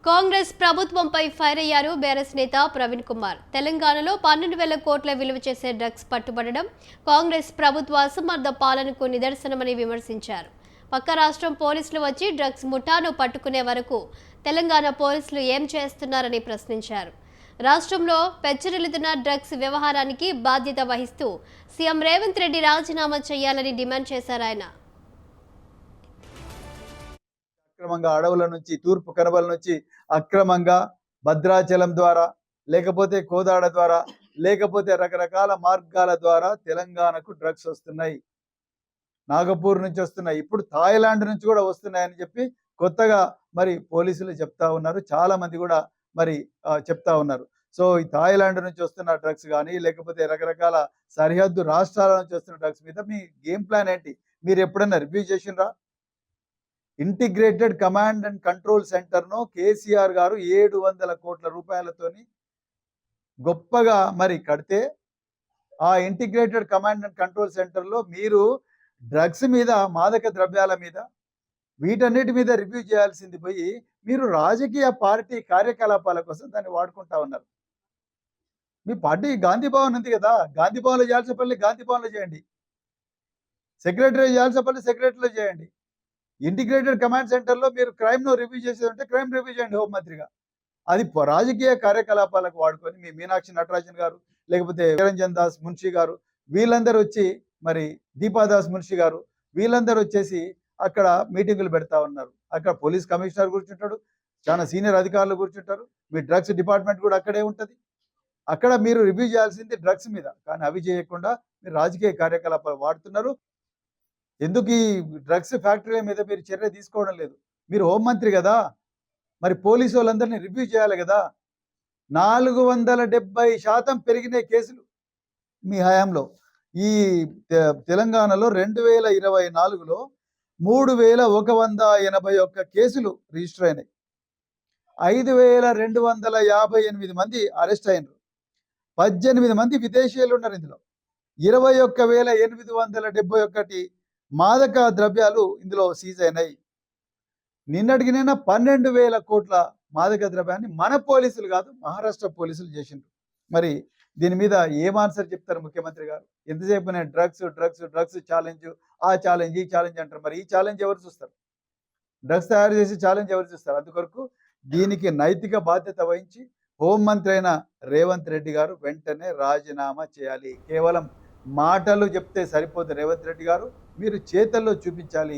కాంగ్రెస్ ప్రభుత్వంపై ఫైర్ అయ్యారు బీఆర్ఎస్ నేత ప్రవీణ్ కుమార్. తెలంగాణలో 12,000 కోట్ల విలువ చేసే డ్రగ్స్ పట్టుబడడం కాంగ్రెస్ ప్రభుత్వ అసమర్థ పాలనకు నిదర్శనమని విమర్శించారు. పక్క రాష్ట్రం పోలీసులు వచ్చి డ్రగ్స్ ముఠాను పట్టుకునే వరకు తెలంగాణ పోలీసులు ఏం చేస్తున్నారని ప్రశ్నించారు. రాష్ట్రంలో పెచ్చరిల్లుతున్న డ్రగ్స్ వ్యవహారానికి బాధ్యత వహిస్తూ సీఎం రేవంత్ రెడ్డి రాజీనామా చేయాలని డిమాండ్ చేశారు ఆయన. అక్రమంగా అడవుల నుంచి తూర్పు కనుమల నుంచి అక్రమంగా భద్రాచలం ద్వారా లేకపోతే కోదాడ ద్వారా లేకపోతే రకరకాల మార్గాల ద్వారా తెలంగాణకు డ్రగ్స్ వస్తున్నాయి. నాగపూర్ నుంచి వస్తున్నాయి, ఇప్పుడు థాయిలాండ్ నుంచి కూడా వస్తున్నాయని చెప్పి కొత్తగా మరి పోలీసులు చెప్తా ఉన్నారు. చాలా మంది కూడా మరి చెప్తా ఉన్నారు. సో ఈ థాయిలాండ్ నుంచి వస్తున్న డ్రగ్స్ కానీ లేకపోతే రకరకాల సరిహద్దు రాష్ట్రాల నుంచి వస్తున్న డ్రగ్స్ మీద మీ గేమ్ ప్లాన్ ఏంటి? మీరు ఎప్పుడైనా రివ్యూ చేసిండ్రా? ఇంటిగ్రేటెడ్ కమాండ్ అండ్ కంట్రోల్ సెంటర్ను కేసీఆర్ గారు 700 కోట్ల రూపాయలతోని గొప్పగా మరి కడితే ఆ ఇంటిగ్రేటెడ్ కమాండ్ అండ్ కంట్రోల్ సెంటర్లో మీరు డ్రగ్స్ మీద, మాదక ద్రవ్యాల మీద, వీటన్నిటి మీద రివ్యూ చేయాల్సింది పోయి మీరు రాజకీయ పార్టీ కార్యకలాపాల కోసం దాన్ని వాడుకుంటా ఉన్నారు. మీ పార్టీ గాంధీ భవన్ ఉంది కదా, గాంధీ భవన్లో చేయాల్సిన పనులు గాంధీ భవన్లో చేయండి, సెక్రటరీ చేయాల్సిన పనులు సెక్రటరీలో చేయండి. ఇంటిగ్రేటెడ్ కమాండ్ సెంటర్లో మీరు క్రైమ్ను రివ్యూ చేసేదంటే క్రైమ్ రివ్యూ చేయండి హోంమంత్రిగా. అది రాజకీయ కార్యకలాపాలకు వాడుకొని మీ మీనాక్షి నటరాజన్ గారు లేకపోతే నిరంజన్ దాస్ మున్షి గారు వీళ్ళందరూ వచ్చి మరి దీపాదాస్ మున్షి గారు వీళ్ళందరూ వచ్చేసి అక్కడ మీటింగులు పెడతా ఉన్నారు. అక్కడ పోలీస్ కమిషనర్ కూర్చుంటాడు, చాలా సీనియర్ అధికారులు కూర్చుంటారు, మీ డ్రగ్స్ డిపార్ట్మెంట్ కూడా అక్కడే ఉంటుంది. అక్కడ మీరు రివ్యూ చేయాల్సింది డ్రగ్స్ మీద, కానీ అవి చేయకుండా మీరు రాజకీయ కార్యకలాపాలు వాడుతున్నారు. ఎందుకు ఈ డ్రగ్స్ ఫ్యాక్టరీల మీద మీరు చర్య తీసుకోవడం లేదు? మీరు హోంమంత్రి కదా, మరి పోలీసు వాళ్ళందరినీ రివ్యూ చేయాలి కదా. 470% పెరిగిన కేసులు మీ హయాంలో. ఈ తెలంగాణలో 2024లో 3181 కేసులు రిజిస్టర్ అయినాయి. 5258 మంది అరెస్ట్ అయినారు. 18 మంది విదేశీయులు ఉన్నారు. ఇందులో 21,871 మాదక ద్రవ్యాలు ఇందులో సీజ్ అయినాయి. నిన్నటికి నిన్న 12,000 కోట్ల మాదక ద్రవ్యాన్ని మన పోలీసులు కాదు, మహారాష్ట్ర పోలీసులు చేసిండ్రు. మరి దీని మీద ఏం ఆన్సర్ చెప్తారు ముఖ్యమంత్రి గారు? ఎంతసేపు నేను డ్రగ్స్ డ్రగ్స్ డ్రగ్స్ ఛాలెంజ్, ఆ ఛాలెంజ్, ఈ ఛాలెంజ్ అంటారు. మరి ఈ ఛాలెంజ్ ఎవరు చూస్తారు? డ్రగ్స్ తయారు చేసి ఛాలెంజ్ ఎవరు చూస్తారు? అందుకొరకు దీనికి నైతిక బాధ్యత వహించి హోంమంత్రి అయిన రేవంత్ రెడ్డి గారు వెంటనే రాజీనామా చేయాలి. కేవలం మాటలు చెప్తే సరిపోదు రేవంత్ రెడ్డి గారు, మీరు చేతల్లో చూపించాలి.